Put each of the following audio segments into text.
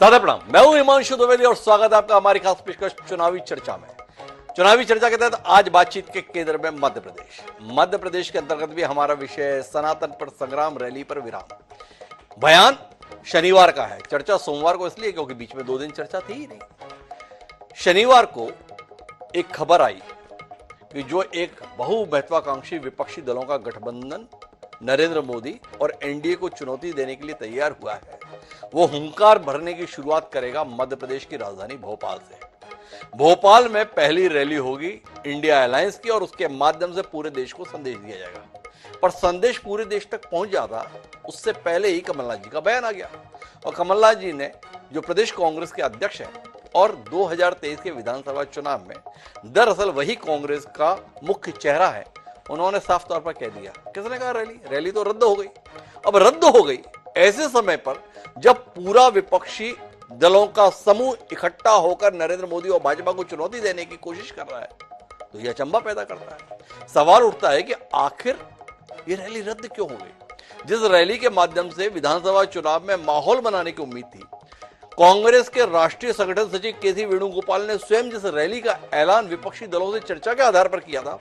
दादा प्रणाम, मैं हूं हिमांशु द्विवेदी और स्वागत है आपका हमारी खास पेशकश चुनावी चर्चा में। चुनावी चर्चा के तहत आज बातचीत के केंद्र में मध्य प्रदेश के अंतर्गत भी हमारा विषय है सनातन पर संग्राम, रैली पर विराम। बयान शनिवार का है, चर्चा सोमवार को इसलिए क्योंकि बीच में 2 दिन चर्चा थी ही नहीं। शनिवार को एक खबर आई कि जो एक बहुमहत्वाकांक्षी विपक्षी दलों का गठबंधन नरेंद्र मोदी और एनडीए को चुनौती देने के लिए तैयार हुआ है, वो हुंकार भरने की शुरुआत करेगा मध्य प्रदेश की राजधानी भोपाल से। भोपाल में पहली रैली होगी इंडिया अलायंस की और उसके माध्यम से पूरे देश को संदेश दिया जाएगा। पर संदेश पूरे देश तक पहुंच जाता उससे पहले ही कमलनाथ जी का बयान आ गया। और कमलनाथ जी ने, जो प्रदेश कांग्रेस के अध्यक्ष हैं और 2023 के विधानसभा चुनाव में दरअसल वही कांग्रेस का मुख्य चेहरा है, उन्होंने साफ तौर पर कह दिया। किसने कहा रैली तो रद्द हो गई। अब रद्द हो गई ऐसे समय पर जब पूरा विपक्षी दलों का समूह इकट्ठा होकर नरेंद्र मोदी और भाजपा को चुनौती देने की कोशिश कर रहा है, तो यह अचंभा पैदा करता है। सवाल उठता है कि आखिर ये रैली रद्द क्यों हो गई। जिस रैली के माध्यम से विधानसभा चुनाव में माहौल बनाने की उम्मीद थी, कांग्रेस के राष्ट्रीय संगठन सचिव के सी वेणुगोपाल ने स्वयं जिस रैली का ऐलान विपक्षी दलों से चर्चा के आधार पर किया था,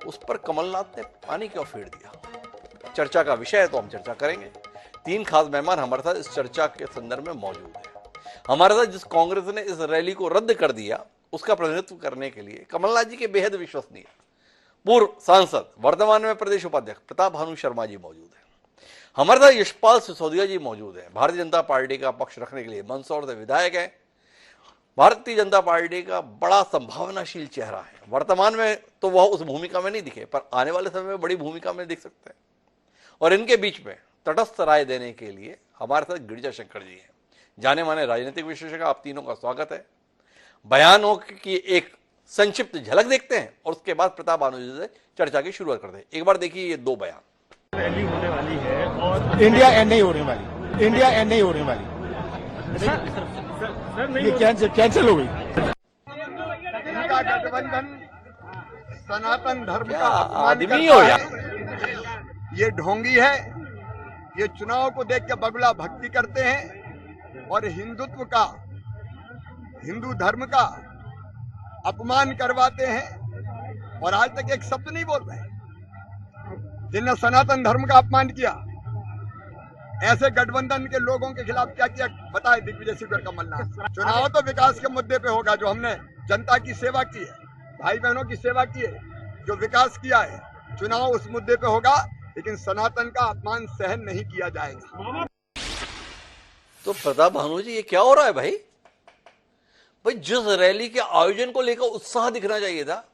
उस पर कमलनाथ ने पानी क्यों फेर दिया। चर्चा का विषय है तो हम चर्चा करेंगे। 3 खास मेहमान हमारे साथ इस चर्चा के संदर्भ में मौजूद हैं। हमारे साथ जिस कांग्रेस ने इस रैली को रद्द कर दिया, उसका प्रतिनिधित्व करने के लिए कमलनाथ जी के बेहद विश्वसनीय पूर्व सांसद, वर्तमान में प्रदेश उपाध्यक्ष प्रताप भानु शर्मा जी मौजूद हैं। हमारे साथ यशपाल सिसोदिया जी मौजूद हैं, भारतीय जनता पार्टी का पक्ष रखने के लिए मंदसौर से विधायक है, भारतीय जनता पार्टी का बड़ा संभावनाशील चेहरा है। वर्तमान में तो वह उस भूमिका में नहीं दिखे, पर आने वाले समय में बड़ी भूमिका में दिख सकते हैं। और इनके बीच में तटस्थ राय देने के लिए हमारे साथ गिरिजा शंकर जी हैं, जाने माने राजनीतिक विशेषज्ञ। आप तीनों का स्वागत है। बयानों की एक संक्षिप्त झलक देखते हैं और उसके बाद प्रताप भानु जी से चर्चा की शुरुआत करते हैं। एक बार देखिए ये 2 बयान। रैली होने वाली है और इंडिया एंड नहीं होने वाली, इंडिया एंड नहीं होने वाली। सर नहीं ये कैंसिल हो गई। इनका गठबंधन सनातन धर्म का अपमान आदमी करता हो है। यार। ये ढोंगी है। ये चुनाव को देख के बगुला भक्ति करते हैं और हिंदुत्व का, हिंदू धर्म का अपमान करवाते हैं। और आज तक एक शब्द नहीं बोल रहे जिनने सनातन धर्म का अपमान किया। ऐसे गठबंधन के लोगों के खिलाफ क्या किया बताए दिग्विजय सिंह और कमलनाथ। चुनाव तो विकास के मुद्दे पे होगा, जो हमने जनता की सेवा की है, भाई बहनों की सेवा की है, जो विकास किया है, चुनाव उस मुद्दे पे होगा। लेकिन सनातन का अपमान सहन नहीं किया जाएगा। तो प्रताप भानु जी, ये क्या हो रहा है भाई? जिस रैली के आयोजन को लेकर उत्साह दिखना चाहिए था,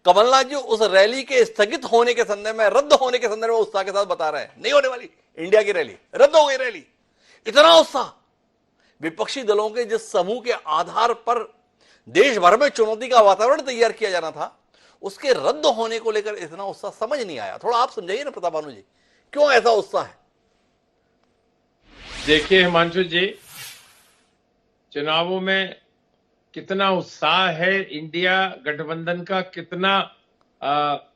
कमलनाथ जी उस रैली के स्थगित होने के संदर्भ में, रद्द होने के संदर्भ में उत्साह के साथ बता रहे हैं नहीं होने वाली इंडिया की रैली, रद्द हो गई रैली। इतना उत्साह विपक्षी दलों के जिस समूह के आधार पर देश भर में चुनौती का वातावरण तैयार किया जाना था, उसके रद्द होने को लेकर इतना उत्साह समझ नहीं आया। थोड़ा आप समझाइए ना प्रताप भानु जी, क्यों ऐसा उत्साह है? देखिए हिमांशु जी, चुनावों में कितना उत्साह है, इंडिया गठबंधन का कितना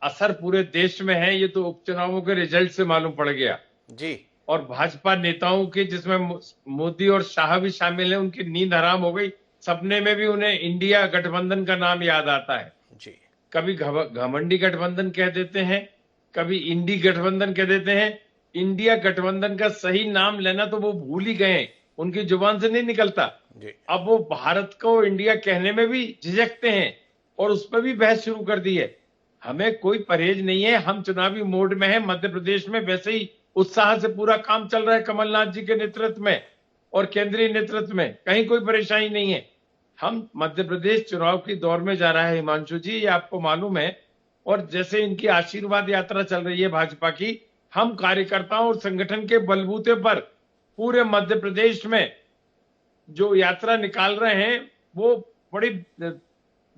असर पूरे देश में है, ये तो उपचुनावों के रिजल्ट से मालूम पड़ गया जी। और भाजपा नेताओं के, जिसमें मोदी और शाह भी शामिल हैं, उनकी नींद हराम हो गई। सपने में भी उन्हें इंडिया गठबंधन का नाम याद आता है जी। कभी घमंडी गठबंधन कह देते हैं, कभी इंडी गठबंधन कह देते हैं। इंडिया गठबंधन का सही नाम लेना तो वो भूल ही गए, उनकी जुबान से नहीं निकलता जी। अब वो भारत को इंडिया कहने में भी झिझकते हैं और उस पर भी बहस शुरू कर दी है। हमें कोई परहेज नहीं है, हम चुनावी मोड में हैं। मध्य प्रदेश में वैसे ही उत्साह से पूरा काम चल रहा है कमलनाथ जी के नेतृत्व में और केंद्रीय नेतृत्व में, कहीं कोई परेशानी नहीं है। हम मध्य प्रदेश चुनाव की दौर में जा रहा है हिमांशु जी, ये आपको मालूम है। और जैसे इनकी आशीर्वाद यात्रा चल रही है भाजपा की, हम कार्यकर्ताओं और संगठन के बलबूते पर पूरे मध्य प्रदेश में जो यात्रा निकाल रहे हैं, वो बड़ी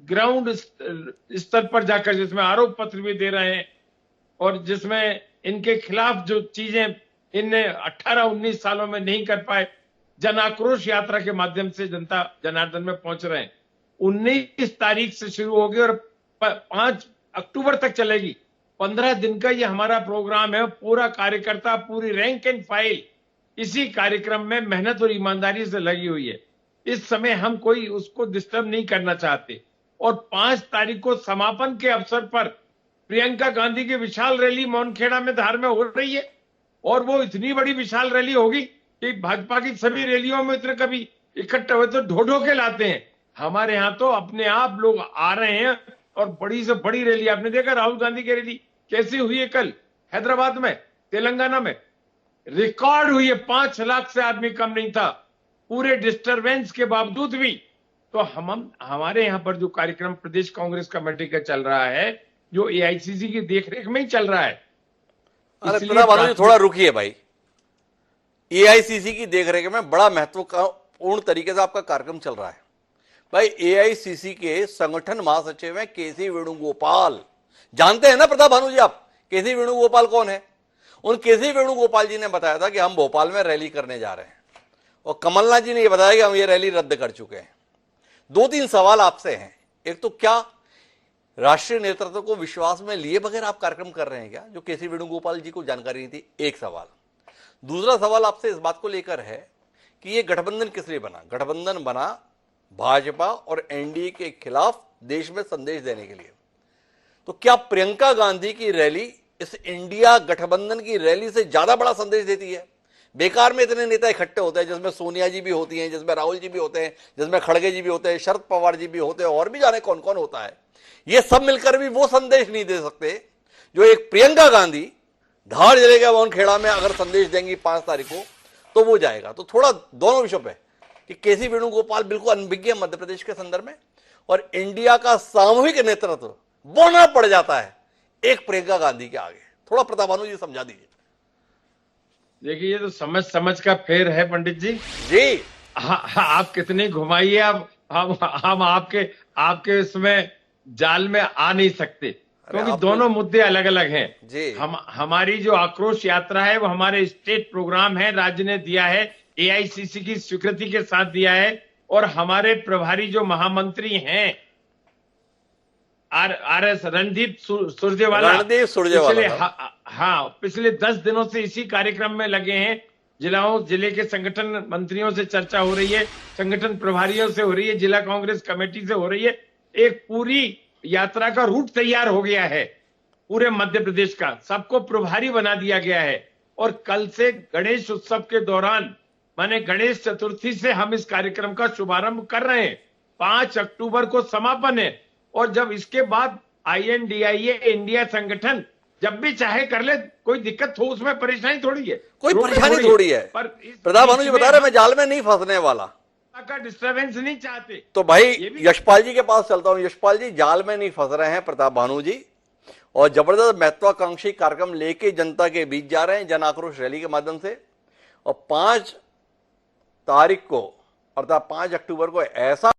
ग्राउंड स्तर पर जाकर, जिसमें आरोप पत्र भी दे रहे हैं और जिसमें इनके खिलाफ जो चीजें इनने 18-19 सालों में नहीं कर पाए, जन आक्रोश यात्रा के माध्यम से जनता जनार्दन में पहुंच रहे हैं। 19 तारीख से शुरू होगी और 5 अक्टूबर तक चलेगी। 15 दिन का ये हमारा प्रोग्राम है। पूरा कार्यकर्ता, पूरी रैंक एंड फाइल इसी कार्यक्रम में मेहनत और ईमानदारी से लगी हुई है। इस समय हम कोई उसको डिस्टर्ब नहीं करना चाहते। और 5 तारीख को समापन के अवसर पर प्रियंका गांधी की विशाल रैली मोहनखेड़ा में धार में हो रही है, और वो इतनी बड़ी विशाल रैली होगी कि भाजपा की सभी रैलियों में इतने कभी इकट्ठे हुए तो ढो के लाते हैं। हमारे यहाँ तो अपने आप लोग आ रहे हैं, और बड़ी से बड़ी रैली आपने देखा राहुल गांधी की रैली कैसी हुई है कल हैदराबाद में, तेलंगाना में रिकॉर्ड हुई है, 5 लाख से आदमी कम नहीं था पूरे डिस्टरबेंस के बावजूद भी। तो हम हमारे यहाँ पर जो कार्यक्रम प्रदेश कांग्रेस कमेटी का चल रहा है, जो एआईसीसी की देखरेख में ही चल रहा है। अरे प्रताप जी थोड़ा रुकिए भाई, एआईसीसी की देखरेख में बड़ा महत्वपूर्ण तरीके से आपका कार्यक्रम चल रहा है भाई। एआईसीसी के संगठन महासचिव हैं केसी वेणुगोपाल, जानते हैं ना प्रताप भानु जी आप केसी वेणुगोपाल कौन है? उन केसी वेणुगोपाल जी ने बताया था कि हम भोपाल में रैली करने जा रहे हैं, और कमलनाथ जी ने यह बताया कि हम ये रैली रद्द कर चुके हैं। 2-3 सवाल आपसे हैं। एक तो क्या राष्ट्रीय नेतृत्व को विश्वास में लिए बगैर आप कार्यक्रम कर रहे हैं क्या, जो केसी वेणुगोपाल जी को जानकारी नहीं थी? एक सवाल। दूसरा सवाल आपसे इस बात को लेकर है कि ये गठबंधन किस लिए बना? गठबंधन बना भाजपा और एनडीए के खिलाफ देश में संदेश देने के लिए। तो क्या प्रियंका गांधी की रैली इस इंडिया गठबंधन की रैली से ज्यादा बड़ा संदेश देती है? बेकार में इतने नेता इकट्ठे होते हैं, जिसमें सोनिया जी भी होती हैं, जिसमें राहुल जी भी होते हैं, जिसमें खड़गे जी भी होते हैं, शरद पवार जी भी होते हैं, और भी जाने कौन कौन होता है। ये सब मिलकर भी वो संदेश नहीं दे सकते जो एक प्रियंका गांधी धार जिले के मोहनखेड़ा में अगर संदेश देंगी 5 तारीख को तो वो जाएगा। तो थोड़ा दोनों विषयों पे कि केसी वेणुगोपाल बिल्कुल अनभिज्ञ मध्य प्रदेश के संदर्भ में, और इंडिया का सामूहिक नेतृत्व बोना पड़ जाता है एक प्रियंका गांधी के आगे। थोड़ा प्रताप भानु जी समझा दीजिए। देखिए, ये तो समझ का फेर है पंडित जी। जी आप कितने घुमाइए, हम आपके इसमें जाल में आ नहीं सकते, क्योंकि दोनों मुद्दे अलग अलग हैं। जी हमारी जो आक्रोश यात्रा है वो हमारे स्टेट प्रोग्राम है, राज्य ने दिया है, एआईसीसी की स्वीकृति के साथ दिया है, और हमारे प्रभारी जो महामंत्री हैं आरएस रणदीप सुरजेवाला पिछले 10 दिनों से इसी कार्यक्रम में लगे हैं। जिले के संगठन मंत्रियों से चर्चा हो रही है, संगठन प्रभारियों से हो रही है, जिला कांग्रेस कमेटी से हो रही है। एक पूरी यात्रा का रूट तैयार हो गया है पूरे मध्य प्रदेश का, सबको प्रभारी बना दिया गया है। और कल से गणेश उत्सव के दौरान, माने गणेश चतुर्थी से हम इस कार्यक्रम का शुभारंभ कर रहे हैं। 5 अक्टूबर को समापन है, और जब इसके बाद INDIA इंडिया संगठन जब भी चाहे कर ले, कोई दिक्कत हो, उसमें परेशानी थोड़ी है, कोई परेशानी थोड़ी है। पर प्रताप भानु जी बता रहे मैं जाल में नहीं फंसने वाला, का डिस्टर्बेंस नहीं चाहते। तो भाई यशपाल जी के पास चलता हूं। यशपाल जी, जाल में नहीं फंस रहे हैं प्रताप भानु जी, और जबरदस्त महत्वाकांक्षी कार्यक्रम लेके जनता के बीच जा रहे हैं जन आक्रोश रैली के माध्यम से। और 5 तारीख को अर्थात 5 अक्टूबर को ऐसा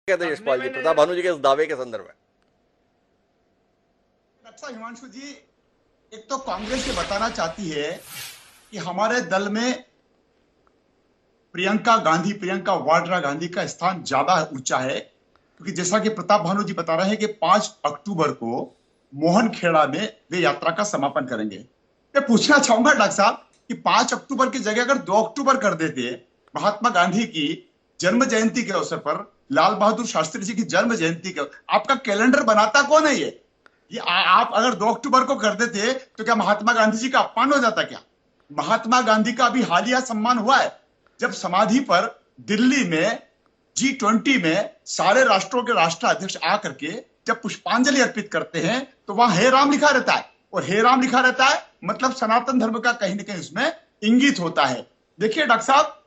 कहते हैं यशपाल जी प्रताप भानु जी के इस दावे के संदर्भ में। अच्छा हिमांशु जी, एक तो कांग्रेस ये बताना चाहती है कि हमारे दल में प्रियंका वाड्रा गांधी का स्थान ज्यादा ऊंचा है, क्योंकि जैसा कि प्रताप भानु जी बता रहे हैं कि 5 अक्टूबर को मोहनखेड़ा में वे यात्रा का समापन करेंगे। मैं पूछना चाहूंगा डॉक्टर साहब कि 5 अक्टूबर की जगह अगर 2 अक्टूबर कर देते, महात्मा गांधी की जन्म जयंती के अवसर पर, लाल बहादुर शास्त्री जी की जन्म जयंती के, आपका कैलेंडर बनाता कौन है? ये आप अगर 2 अक्टूबर को कर देते तो क्या महात्मा गांधी जी का अपमान हो जाता? क्या महात्मा गांधी का अभी हालिया सम्मान हुआ है, जब समाधि पर दिल्ली में G20 में सारे राष्ट्रों के राष्ट्राध्यक्ष आकर के जब पुष्पांजलि अर्पित करते हैं तो वहां हे राम लिखा रहता है, और हे राम लिखा रहता है मतलब सनातन धर्म का कहीं ना कहीं उसमें इंगित होता है। देखिए डॉक्टर साहब,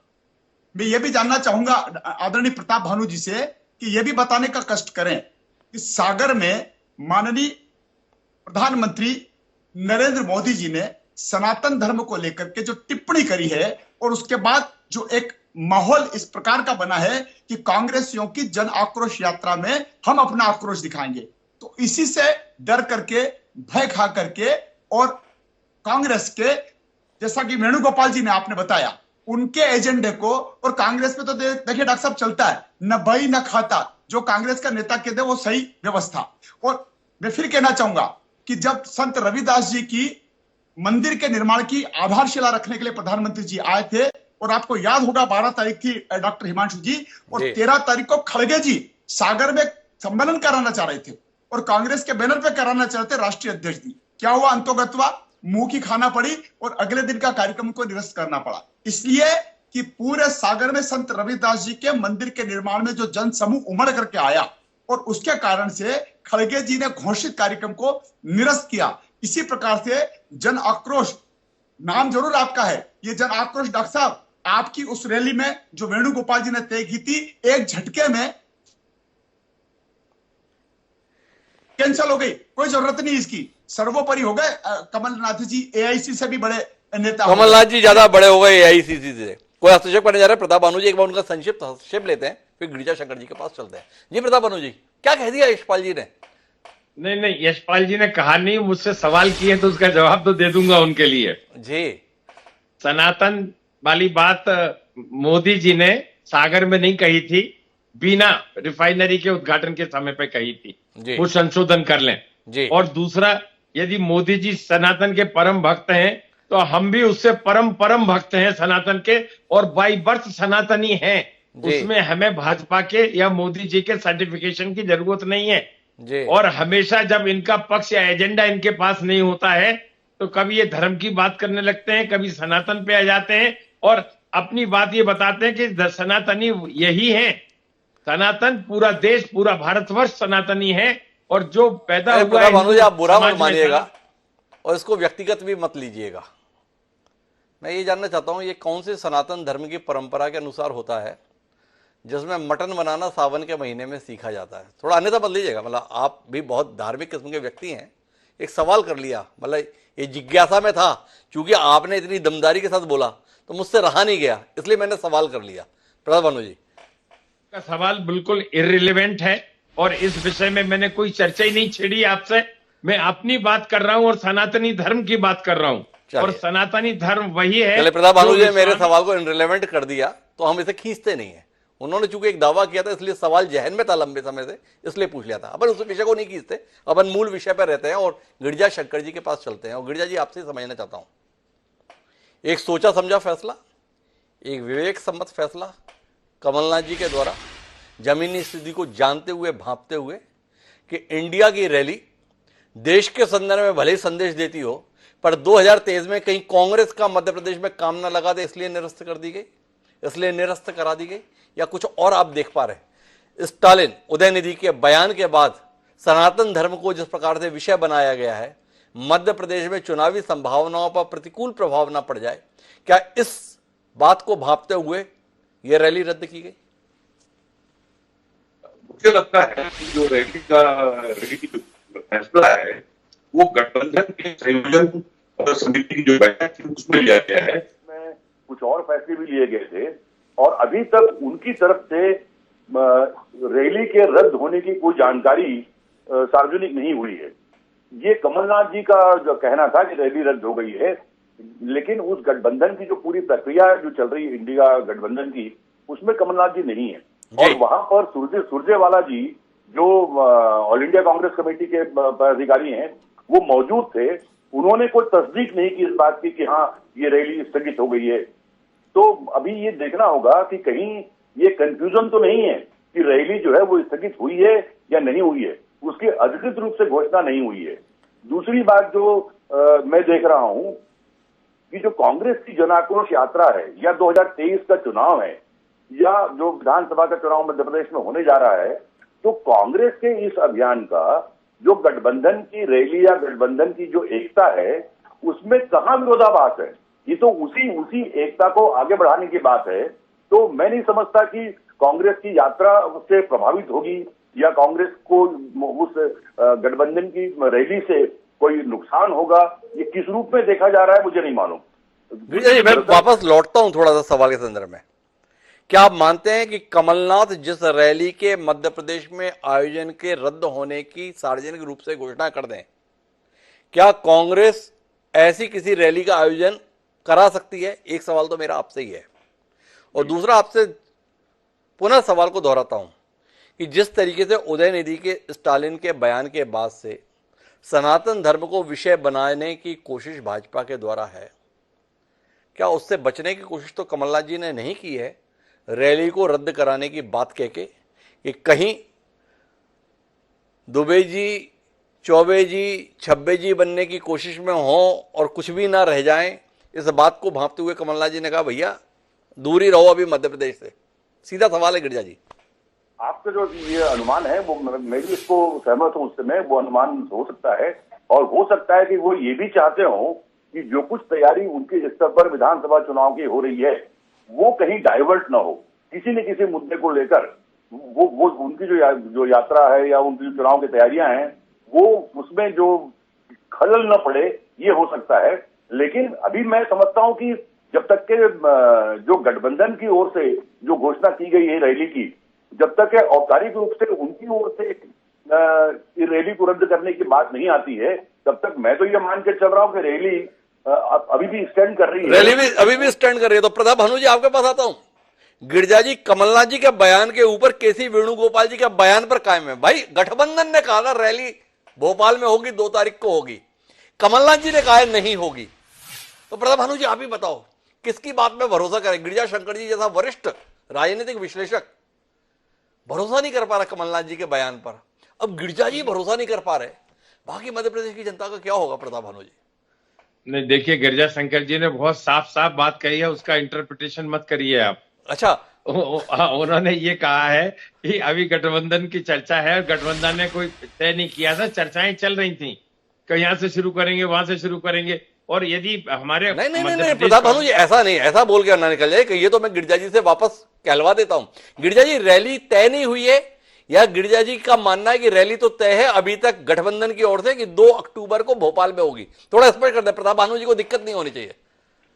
मैं ये भी जानना चाहूंगा आदरणीय प्रताप भानु जी से कि ये भी बताने का कष्ट करें कि सागर में माननीय प्रधानमंत्री नरेंद्र मोदी जी ने सनातन धर्म को लेकर के जो टिप्पणी करी है, और उसके बाद जो एक माहौल इस प्रकार का बना है कि कांग्रेसियों की जन आक्रोश यात्रा में हम अपना आक्रोश दिखाएंगे, तो इसी से डर करके, भय खा करके, और कांग्रेस के जैसा कि वेणुगोपाल जी ने आपने बताया उनके एजेंडे को, और कांग्रेस में तो देखिए डॉक्टर साहब चलता है न बही न खाता, जो कांग्रेस का नेता कहते हैं वो सही व्यवस्था। और मैं फिर कहना चाहूंगा कि जब संत रविदास जी की मंदिर के निर्माण की आधारशिला रखने के लिए प्रधानमंत्री जी आए थे और आपको याद होगा 12 तारीख थी डॉक्टर हिमांशु जी, और जी। 13 तारीख को खड़गे जी सागर में सम्मेलन कराना चाह रहे थे और कांग्रेस के बैनर पे कराना चाह रहे थे राष्ट्रीय अध्यक्ष जी। क्या हुआ? अंतोगत्वा मुंह की खाना पड़ी और अगले दिन का कार्यक्रम को निरस्त करना पड़ा, इसलिए कि पूरे सागर में संत रविदास जी के मंदिर के निर्माण में जो जन समूह उमड़ करके आया और उसके कारण से खड़गे जी ने घोषित कार्यक्रम को निरस्त किया। इसी प्रकार से जन आक्रोश, नाम जरूर आपका है, ये जन आक्रोश डॉक्टर साहब आपकी उस रैली में जो वेणुगोपाल जी ने तय की थी, एक झटके में कैंसिल हो गई, कोई जरूरत नहीं इसकी, सर्वोपरि हो गए कमलनाथ जी, एआईसी से भी बड़े नेता। कमलनाथ जी ज्यादा बड़े हो गए एआईसीसी से। कोई हस्तक्षेप करने जा रहे हैं? प्रताप भानु जी, एक बार उनका संक्षिप्त हस्तक्षेप लेते हैं, फिर गिरिजा शंकर जी के पास चलते हैं। जी प्रताप भानु जी, क्या कह दिया यशपाल जी ने? नहीं, यशपाल जी ने कहा नहीं, मुझसे सवाल किए तो उसका जवाब तो दे दूंगा उनके लिए। जी, सनातन वाली बात मोदी जी ने सागर में नहीं कही थी, बिना रिफाइनरी के उद्घाटन के समय पे कही थी। जी। वो संशोधन कर लें। जी। और दूसरा, यदि मोदी जी सनातन के परम भक्त हैं तो हम भी उससे परम भक्त हैं सनातन के, और बाई बर्थ सनातनी हैं। जी। उसमें हमें भाजपा के या मोदी जी के सर्टिफिकेशन की जरूरत नहीं है। जी। और हमेशा जब इनका पक्ष या एजेंडा इनके पास नहीं होता है तो कभी ये धर्म की बात करने लगते हैं, कभी सनातन पे आ जाते हैं और अपनी बात ये बताते हैं कि सनातनी यही है। सनातन पूरा देश, पूरा भारतवर्ष सनातनी है, और जो पैदा हुआ प्रताप भानु जी, आप बुरा समाज मत में मानिएगा और इसको व्यक्तिगत भी मत लीजिएगा। मैं ये जानना चाहता हूं, ये कौन से सनातन धर्म की परंपरा के अनुसार होता है जिसमें मटन बनाना सावन के महीने में सीखा जाता है? थोड़ा अन्यथा मत लीजिएगा, मतलब आप भी बहुत धार्मिक किस्म के व्यक्ति हैं। एक सवाल कर लिया, मतलब ये जिज्ञासा में था, क्योंकि आपने इतनी दमदारी के साथ बोला तो मुझसे रहा नहीं गया, इसलिए मैंने सवाल कर लिया। प्रताप भानु जी, का सवाल बिल्कुल इररिलेवेंट है और इस विषय में मैंने कोई चर्चा ही नहीं छेड़ी आपसे। मैं अपनी बात कर रहा हूं और सनातनी धर्म की बात कर रहा हूं, और सनातनी धर्म वही है। चलिए प्रताप भानु जी, मेरे सवाल को इनरिलेवेंट कर दिया तो हम इसे खींचते नहीं है। उन्होंने चूंकि एक दावा किया था इसलिए सवाल जहन में था लंबे समय से, इसलिए पूछ लिया था। अपन उस विषय को नहीं खींचते, अपन मूल विषय पर रहते हैं और गिरिजा शंकर जी के पास चलते हैं। और गिरिजा जी, आपसे समझना चाहता हूं, एक सोचा समझा फैसला, एक विवेक सम्मत फैसला कमलनाथ जी के द्वारा, जमीनी स्थिति को जानते हुए, भांपते हुए, कि इंडिया की रैली देश के संदर्भ में भले ही संदेश देती हो, पर 2023 में कहीं कांग्रेस का मध्य प्रदेश में काम न लगा दे, इसलिए निरस्त कर दी गई, इसलिए निरस्त करा दी गई, या कुछ और आप देख पा रहे? स्टालिन उदयनिधि के बयान के बाद सनातन धर्म को जिस प्रकार से विषय बनाया गया है, मध्य प्रदेश में चुनावी संभावनाओं पर प्रतिकूल प्रभाव न पड़ जाए, क्या इस बात को भांपते हुए यह रैली रद्द की गई? मुझे लगता है कि जो रैली की फैसला है वो गठबंधन के संयोजन समिति की जो बैठक थी उसमें लिया गया है। में कुछ और फैसले भी लिए गए थे और अभी तक उनकी तरफ से रैली के रद्द होने की कोई जानकारी सार्वजनिक नहीं हुई है। ये कमलनाथ जी का जो कहना था कि रैली रद्द हो गई है, लेकिन उस गठबंधन की जो पूरी प्रक्रिया जो चल रही है इंडिया गठबंधन की, उसमें कमलनाथ जी नहीं है। और वहां पर सुरजेवाला जी जो ऑल इंडिया कांग्रेस कमेटी के पदाधिकारी हैं, वो मौजूद थे। उन्होंने कोई तस्दीक नहीं की इस बात की कि हाँ ये रैली स्थगित हो गई है। तो अभी ये देखना होगा कि कहीं ये कंफ्यूजन तो नहीं है कि रैली जो है वो स्थगित हुई है या नहीं हुई है, उसकी अधिकृत रूप से घोषणा नहीं हुई है। दूसरी बात जो मैं देख रहा हूं कि जो कांग्रेस की जन आक्रोश यात्रा है, या 2023 का चुनाव है, या जो विधानसभा का चुनाव मध्य प्रदेश में होने जा रहा है, तो कांग्रेस के इस अभियान का जो गठबंधन की रैली या गठबंधन की जो एकता है, उसमें कहां विरोधाभास है? ये तो उसी एकता को आगे बढ़ाने की बात है। तो मैं नहीं समझता कि कांग्रेस की यात्रा उससे प्रभावित होगी या कांग्रेस को उस गठबंधन की रैली से कोई नुकसान होगा। ये किस रूप में देखा जा रहा है मुझे नहीं मालूम। मैं वापस लौटता हूं थोड़ा सा सवाल के संदर्भ में। क्या आप मानते हैं कि कमलनाथ जिस रैली के मध्य प्रदेश में आयोजन के रद्द होने की सार्वजनिक रूप से घोषणा कर दें, क्या कांग्रेस ऐसी किसी रैली का आयोजन करा सकती है? एक सवाल तो मेरा आपसे ही है। और दूसरा, आपसे पुनः सवाल को दोहराता हूं कि जिस तरीके से उदयनिधि के स्टालिन के बयान के बाद से सनातन धर्म को विषय बनाने की कोशिश भाजपा के द्वारा है, क्या उससे बचने की कोशिश तो कमलनाथ जी ने नहीं की है? रैली को रद्द कराने की बात कह के कि कहीं दुबे जी, चौबे जी, छब्बे जी बनने की कोशिश में हो और कुछ भी ना रह जाएं, इस बात को भांपते हुए कमलनाथ जी ने कहा भैया दूर ही रहो अभी मध्य प्रदेश से। सीधा सवाल है गिरिजा जी। आपका जो ये अनुमान है वो मैं भी इसको सहमत हूँ, उससे मैं वो अनुमान हो सकता है, और हो सकता है कि वो ये भी चाहते हो कि जो कुछ तैयारी उनके स्तर पर विधानसभा चुनाव की हो रही है वो कहीं डाइवर्ट ना हो किसी न किसी मुद्दे को लेकर। वो उनकी जो यात्रा है या उनकी जो चुनाव की तैयारियां हैं वो उसमें जो खलल न पड़े, ये हो सकता है। लेकिन अभी मैं समझता हूं कि जब तक के जो गठबंधन की ओर से जो घोषणा की गई है रैली की, जब तक औपचारिक रूप से उनकी ओर से रैली को रद्द करने की बात नहीं आती है, तब तक मैं तो ये मान के चल रहा हूं कि रैली अभी भी स्टैंड कर रही है। रैली भी अभी भी स्टैंड कर रही है। तो प्रताप भानु जी आपके पास आता हूं। गिरिजा जी कमलनाथ जी के बयान के ऊपर केसी वेणुगोपाल जी के बयान पर कायम है। भाई गठबंधन ने कहा ना रैली भोपाल में होगी, 2 तारीख को होगी, कमलनाथ जी ने कहा नहीं होगी। तो प्रताप भानु जी आप ही बताओ किसकी बात में भरोसा करें? गिरिजा शंकर जी जैसा वरिष्ठ राजनीतिक विश्लेषक भरोसा नहीं कर पा रहा कमलनाथ जी के बयान पर, अब गिरिजा जी भरोसा नहीं कर पा रहे, बाकी मध्य प्रदेश की जनता का क्या होगा? प्रताप भानु जी नहीं, देखिए गिरिजा शंकर जी ने बहुत साफ साफ बात कही है, उसका इंटरप्रिटेशन मत करिए आप। अच्छा, उन्होंने ये कहा है कि अभी गठबंधन की चर्चा है और गठबंधन ने कोई तय नहीं किया था, चर्चाएं चल रही थी कि यहां से शुरू करेंगे, वहां से शुरू करेंगे। और यदि हमारे नहीं प्रताप भानु जी ऐसा नहीं, ऐसा बोल के ना निकल जाए कि ये तो मैं गिरिजा जी से वापस कहलवा देता हूं। गिरिजा जी रैली तय नहीं हुई है या गिरिजा जी का मानना है कि रैली तो तय है अभी तक गठबंधन की ओर से कि 2 अक्टूबर को भोपाल में होगी? थोड़ा स्पष्ट कर दे प्रताप भानु जी को, दिक्कत नहीं होनी चाहिए।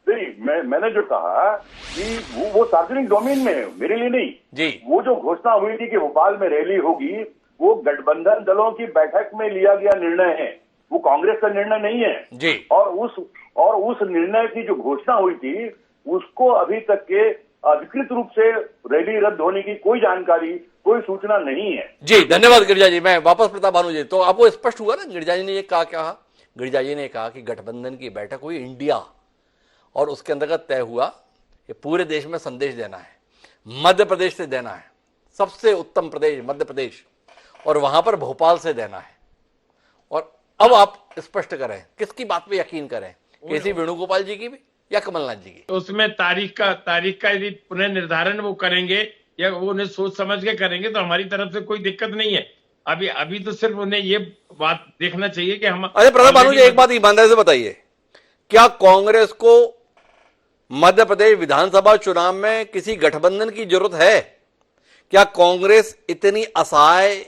नहीं, मैंने जो कहा कि वो सार्वजनिक डोमेन में है, मेरे लिए नहीं जी। वो जो घोषणा हुई थी कि भोपाल में रैली होगी, वो गठबंधन दलों की बैठक में लिया गया निर्णय है, वो कांग्रेस का निर्णय नहीं है जी। और उस निर्णय की जो घोषणा हुई थी उसको अभी तक के अधिकृत रूप से रैली रद्द होने की कोई जानकारी, कोई सूचना नहीं है। जी धन्यवाद गिरिजा जी। मैं वापस प्रताप भानु जी, तो आपको स्पष्ट हुआ ना गिरिजा जी ने ये कहा? गिरिजा जी ने कहा कि गठबंधन की बैठक हुई इंडिया और उसके अंतर्गत तय हुआ कि पूरे देश में संदेश देना है, मध्य प्रदेश से देना है, सबसे उत्तम प्रदेश मध्य प्रदेश, और वहां पर भोपाल से देना है। और अब आप स्पष्ट करें किसकी बात पे यकीन करें, केसी वेणुगोपाल जी की भी या कमलनाथ जी की? उसमें तारीख का यदि पुनः निर्धारण वो करेंगे या वो उन्हें सोच समझ के करेंगे तो हमारी तरफ से कोई दिक्कत नहीं है। अभी तो सिर्फ उन्हें ये बात देखना चाहिए कि हम। अरे प्रताप भानु जी एक बात ईमानदारी से बताइए, क्या कांग्रेस को मध्य प्रदेश विधानसभा चुनाव में किसी गठबंधन की जरूरत है? क्या कांग्रेस इतनी असहाय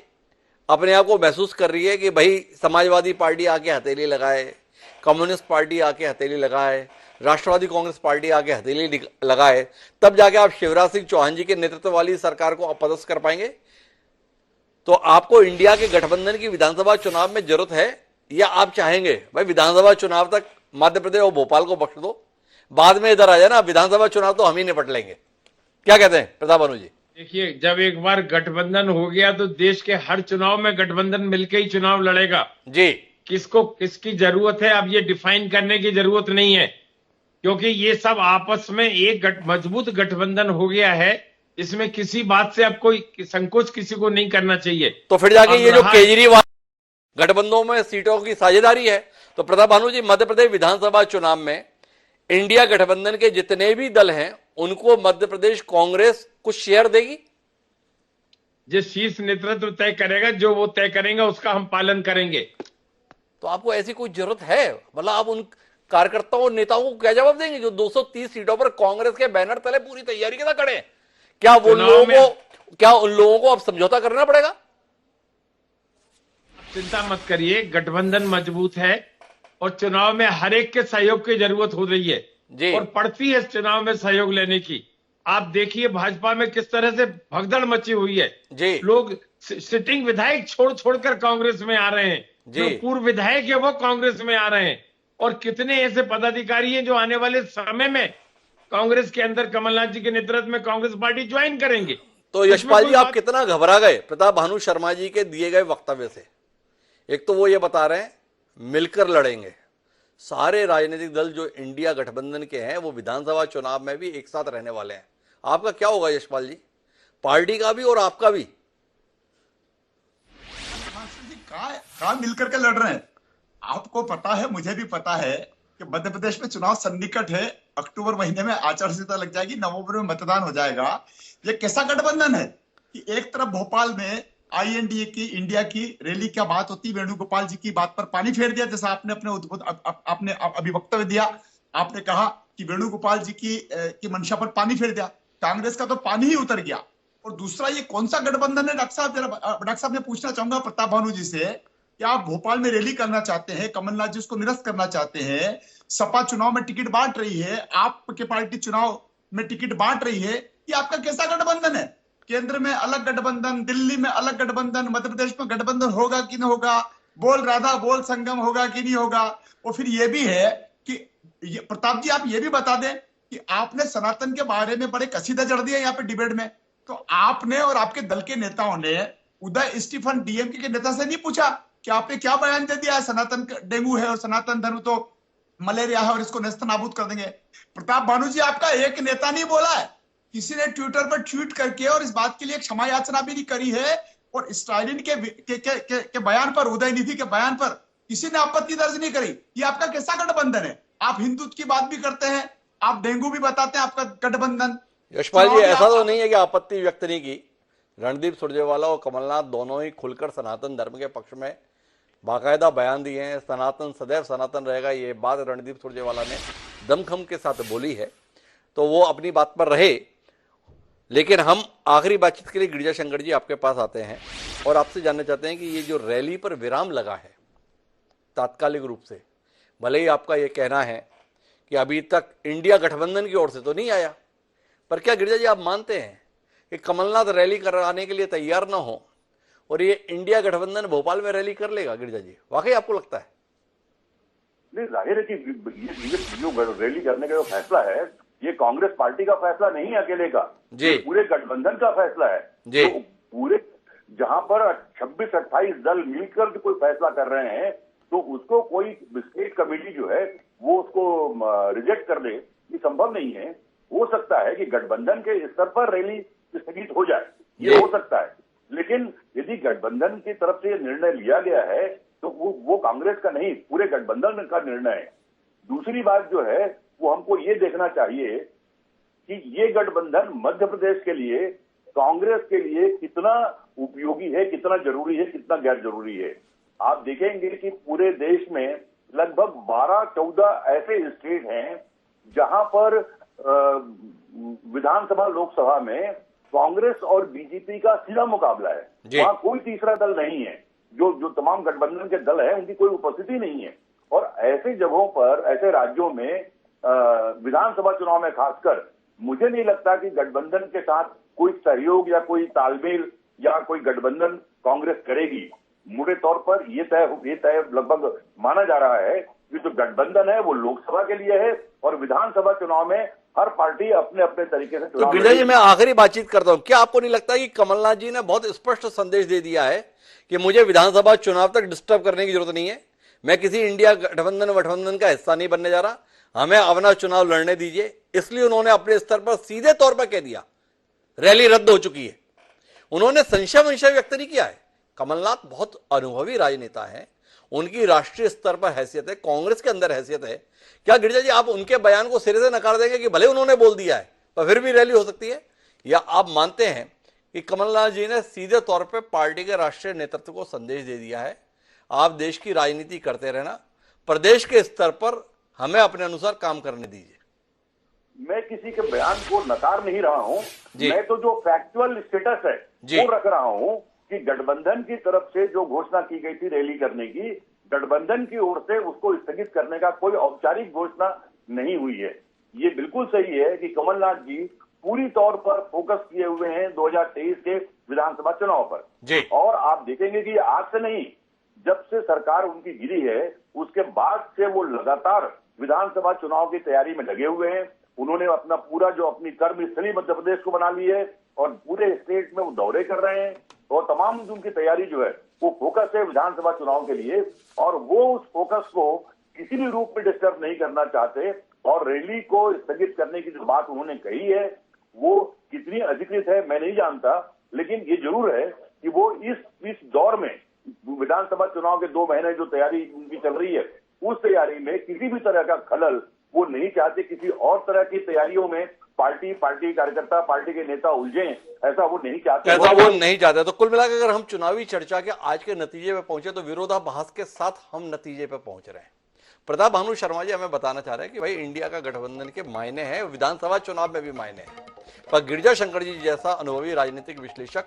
अपने आप को महसूस कर रही है कि भाई समाजवादी पार्टी आके हथेली लगाए, कम्युनिस्ट पार्टी आके हथेली लगाए, राष्ट्रवादी कांग्रेस पार्टी आके हथेली लगाए, तब जाके आप शिवराज सिंह चौहान जी के नेतृत्व वाली सरकार को अपदस्थ कर पाएंगे? तो आपको इंडिया के गठबंधन की विधानसभा चुनाव में जरूरत है या आप चाहेंगे भाई विधानसभा चुनाव तक मध्य प्रदेश और भोपाल को बख्श दो, बाद में इधर आ जाना, विधानसभा चुनाव तो हम ही निपट लेंगे? क्या कहते हैं प्रताप भानु जी? देखिए, जब एक बार गठबंधन हो गया तो देश के हर चुनाव में गठबंधन मिलकर ही चुनाव लड़ेगा जी। किसको किसकी जरूरत है अब ये डिफाइन करने की जरूरत नहीं है, क्योंकि ये सब आपस में एक मजबूत गठबंधन हो गया है। इसमें किसी बात से अब कोई संकोच किसी को नहीं करना चाहिए। तो फिर जाके ये जो केजरीवाल गठबंधनों में सीटों की साझेदारी है, तो प्रताप भानु जी मध्य प्रदेश विधानसभा चुनाव में इंडिया गठबंधन के जितने भी दल हैं उनको मध्य प्रदेश कांग्रेस कुछ शेयर देगी? जो शीर्ष नेतृत्व तय करेगा, जो वो तय करेंगे उसका हम पालन करेंगे। तो आपको ऐसी कोई जरूरत है? मतलब आप उन कार्यकर्ताओं और नेताओं को क्या जवाब देंगे जो 230 सीटों पर कांग्रेस के बैनर तले पूरी तैयारी के साथ खड़े हैं? क्या वो उन लोगों को अब समझौता करना पड़ेगा? चिंता मत करिए, गठबंधन मजबूत है और चुनाव में हर एक के सहयोग की जरूरत हो रही है जी। और पड़ती है इस चुनाव में सहयोग लेने की। आप देखिए भाजपा में किस तरह से भगदड़ मची हुई है जी। लोग सिटिंग विधायक छोड़कर कांग्रेस में आ रहे हैं, जो पूर्व विधायक है वो कांग्रेस में आ रहे हैं, और कितने ऐसे पदाधिकारी हैं जो आने वाले समय में कांग्रेस के अंदर कमलनाथ जी के नेतृत्व में कांग्रेस पार्टी ज्वाइन करेंगे। तो यशपाल जी आप कितना घबरा गए प्रताप भानु शर्मा जी के दिए गए वक्तव्य से? एक तो वो ये बता रहे हैं मिलकर लड़ेंगे, सारे राजनीतिक दल जो इंडिया गठबंधन के हैं वो विधानसभा चुनाव में भी एक साथ रहने वाले हैं। आपका क्या होगा यशपाल जी, पार्टी का भी और आपका भी? कहाँ मिलकर के लड़ रहे हैं? आपको पता है, मुझे भी पता है कि मध्य प्रदेश में चुनाव सन्निकट है। अक्टूबर महीने में आचार संहिता लग जाएगी, नवंबर में मतदान हो जाएगा। ये कैसा गठबंधन है कि एक तरफ भोपाल में आईएनडीए की, इंडिया की रैली क्या बात होती, वेणुगोपाल जी की बात पर पानी फेर दिया, जैसा आपने अपने अभी वक्तव्य दिया। आपने कहा कि वेणुगोपाल जी की मंशा पर पानी फेर दिया। कांग्रेस का तो पानी ही उतर गया। और दूसरा, ये कौन सा गठबंधन है डॉक्टर साहब, मैं पूछना चाहूंगा प्रताप भानु जी से कि आप भोपाल में रैली करना चाहते हैं, कमलनाथ जी उसको निरस्त करना चाहते हैं, सपा चुनाव में टिकट बांट रही है, आपकी पार्टी चुनाव में टिकट बांट रही है, ये आपका कैसा गठबंधन है? केंद्र में अलग गठबंधन, दिल्ली में अलग गठबंधन, मध्य प्रदेश में गठबंधन होगा कि नहीं होगा, बोल राधा बोल संगम होगा कि नहीं होगा? और फिर ये भी है कि प्रताप जी आप ये भी बता दें कि आपने सनातन के बारे में बड़े कसीदा जड़ दिया यहाँ पे डिबेट में, तो आपने और आपके दल के नेताओं ने उदय स्टीफन डीएमके के नेता से नहीं पूछा कि आपने क्या बयान दे दिया है, सनातन डेंगू है और सनातन धर्म तो मलेरिया है और इसको नेस्त नाबूद कर देंगे? प्रताप भानु जी, आपका एक नेता नहीं बोला है, किसी ने ट्विटर पर ट्वीट करके और इस बात के लिए क्षमा याचना भी नहीं करी है। और स्टालिन के बयान पर, उदय निधि के बयान पर किसी ने आपत्ति दर्ज नहीं करी। ये आपका कैसा गठबंधन है? आप हिंदुत्व की बात भी करते हैं, आप डेंगू भी बताते हैं, आपका गठबंधन। यशपाल जी, ऐसा तो नहीं है कि आपत्ति व्यक्त नहीं की। रणदीप सुरजेवाला और कमलनाथ दोनों ही खुलकर सनातन धर्म के पक्ष में बाकायदा बयान दिए हैं। सनातन सदैव सनातन रहेगा, ये बात रणदीप सुरजेवाला ने दमखम के साथ बोली है, तो वो अपनी बात पर रहे। लेकिन हम आखिरी बातचीत के लिए गिरिजा शंकर जी आपके पास आते हैं और आपसे जानना चाहते हैं कि ये जो रैली पर विराम लगा है तात्कालिक रूप से, भले ही आपका ये कहना है कि अभी तक इंडिया गठबंधन की ओर से तो नहीं आया, पर क्या गिरिजा जी आप मानते हैं कि कमलनाथ रैली कराने के लिए तैयार ना हो और ये इंडिया गठबंधन भोपाल में रैली कर लेगा? गिरिजा जी, वाकई आपको लगता है? नहीं, जाहिर है कि ये जो रैली करने का जो फैसला है, ये कांग्रेस पार्टी का फैसला नहीं है अकेले का, ये पूरे गठबंधन का फैसला है। तो पूरे जहां पर 26-28 दल मिलकर कोई फैसला कर रहे हैं, तो उसको कोई स्टेट कमेटी जो है वो उसको रिजेक्ट कर दे, ये संभव नहीं है। हो सकता है कि गठबंधन के स्तर पर रैली स्थगित हो जाए, ये हो सकता है, लेकिन यदि गठबंधन की तरफ से निर्णय लिया गया है तो वो कांग्रेस का नहीं, पूरे गठबंधन का निर्णय है। दूसरी बात जो है वो हमको ये देखना चाहिए कि ये गठबंधन मध्य प्रदेश के लिए, कांग्रेस के लिए कितना उपयोगी है, कितना जरूरी है, कितना गैर जरूरी है। आप देखेंगे कि पूरे देश में लगभग 12-14 ऐसे स्टेट हैं जहां पर विधानसभा लोकसभा में कांग्रेस और बीजेपी का सीधा मुकाबला है। वहां कोई तीसरा दल नहीं है, जो तमाम गठबंधन के दल हैं उनकी कोई उपस्थिति नहीं है। और ऐसे जगहों पर, ऐसे राज्यों में विधानसभा चुनाव में खासकर मुझे नहीं लगता कि गठबंधन के साथ कोई सहयोग या कोई तालमेल या कोई गठबंधन कांग्रेस करेगी। मोटे तौर पर ये तय लगभग माना जा रहा है कि जो गठबंधन है वो लोकसभा के लिए है और विधानसभा चुनाव में हर पार्टी अपने अपने तरीके से तो गिरिजा जी, मैं आखिरी बातचीत करता हूं। क्या आपको नहीं लगता कि कमलनाथ जी ने बहुत स्पष्ट संदेश दे दिया है कि मुझे विधानसभा चुनाव तक डिस्टर्ब करने की जरूरत नहीं है, मैं किसी इंडिया गठबंधन का हिस्सा नहीं बनने जा रहा, हमें अपना चुनाव लड़ने दीजिए? इसलिए उन्होंने अपने स्तर पर सीधे तौर पर कह दिया रैली रद्द हो चुकी है। उन्होंने संशय व्यक्त नहीं किया है। कमलनाथ बहुत अनुभवी राजनेता है, उनकी राष्ट्रीय स्तर पर हैसियत है, कांग्रेस के अंदर हैसियत है। क्या गिरिजा जी आप उनके बयान को सिरे से नकार देंगे कि भले उन्होंने बोल दिया है पर फिर भी रैली हो सकती है, या आप मानते हैं कि कमलनाथ जी ने सीधे तौर पर पार्टी के राष्ट्रीय नेतृत्व को संदेश दे दिया है, आप देश की राजनीति करते रहना, प्रदेश के स्तर पर हमें अपने अनुसार काम करने दीजिए? मैं किसी के बयान को नकार नहीं रहा हूं, मैं तो जो फैक्चुअल स्टेटस है वो रख रहा हूं कि गठबंधन की तरफ से जो घोषणा की गई थी रैली करने की, गठबंधन की ओर से उसको स्थगित करने का कोई औपचारिक घोषणा नहीं हुई है। ये बिल्कुल सही है कि कमलनाथ जी पूरी तौर पर फोकस किए हुए हैं 2023 के विधानसभा चुनाव पर। और आप देखेंगे कि आज से नहीं, जब से सरकार उनकी गिरी है उसके बाद से वो लगातार विधानसभा चुनाव की तैयारी में लगे हुए हैं। उन्होंने अपना पूरा जो अपनी कर्मस्थली मध्य प्रदेश को बना ली है और पूरे स्टेट में वो दौरे कर रहे हैं और तमाम उनकी तैयारी जो है वो फोकस है विधानसभा चुनाव के लिए। और वो उस फोकस को किसी भी रूप में डिस्टर्ब नहीं करना चाहते। और रैली को स्थगित करने की जो बात उन्होंने कही है वो कितनी अधिकृत है मैं नहीं जानता, लेकिन ये जरूर है कि वो इस दौर में विधानसभा चुनाव के 2 महीने जो तैयारी उनकी चल रही है उस तैयारी में किसी भी तरह का खलल वो नहीं चाहते। किसी और तरह की तैयारियों में पार्टी कार्यकर्ता, पार्टी के नेता उलझे, ऐसा वो नहीं चाहते। ऐसा वो नहीं चाहते। तो कुल मिलाकर अगर हम चुनावी चर्चा के आज के नतीजे पे पहुंचे तो विरोधाभास के साथ हम नतीजे पे पहुंच रहे हैं। प्रताप भानु शर्मा जी हमें बताना चाह रहे हैं कि भाई इंडिया का गठबंधन के मायने हैं, विधानसभा चुनाव में भी मायने हैं, पर गिरिजा शंकर जी जैसा अनुभवी राजनीतिक विश्लेषक,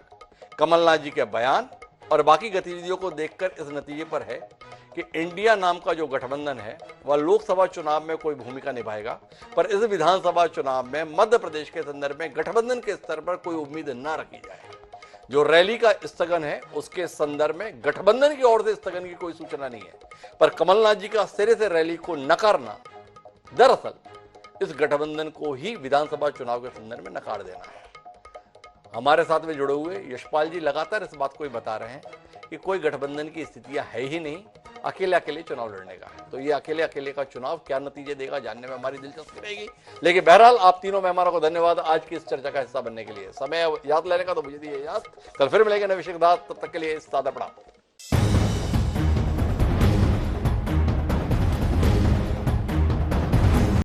कमलनाथ जी के बयान और बाकी गतिविधियों को देखकर इस नतीजे पर है कि इंडिया नाम का जो गठबंधन है वह लोकसभा चुनाव में कोई भूमिका निभाएगा, पर इस विधानसभा चुनाव में मध्य प्रदेश के संदर्भ में गठबंधन के स्तर पर कोई उम्मीद न रखी जाए। जो रैली का स्थगन है उसके संदर्भ में गठबंधन की ओर से स्थगन की कोई सूचना नहीं है, पर कमलनाथ जी का सिरे से रैली को नकारना दरअसल इस गठबंधन को ही विधानसभा चुनाव के संदर्भ में नकार देना है। हमारे साथ में जुड़े हुए यशपाल जी लगातार इस बात को ही बता रहे हैं कि कोई गठबंधन की स्थितियां है ही नहीं, अकेले चुनाव लड़ने का है। तो ये अकेले का चुनाव क्या नतीजे देगा जानने में हमारी दिलचस्पी रहेगी। लेकिन बहरहाल आप तीनों मेहमानों को धन्यवाद आज की इस चर्चा का हिस्सा बनने के लिए। समय याद लेने का तो मुझे दिए इजाजत, कल फिर मिलेंगे नए विषय के साथ, तब तक के लिए सादा प्रणाम।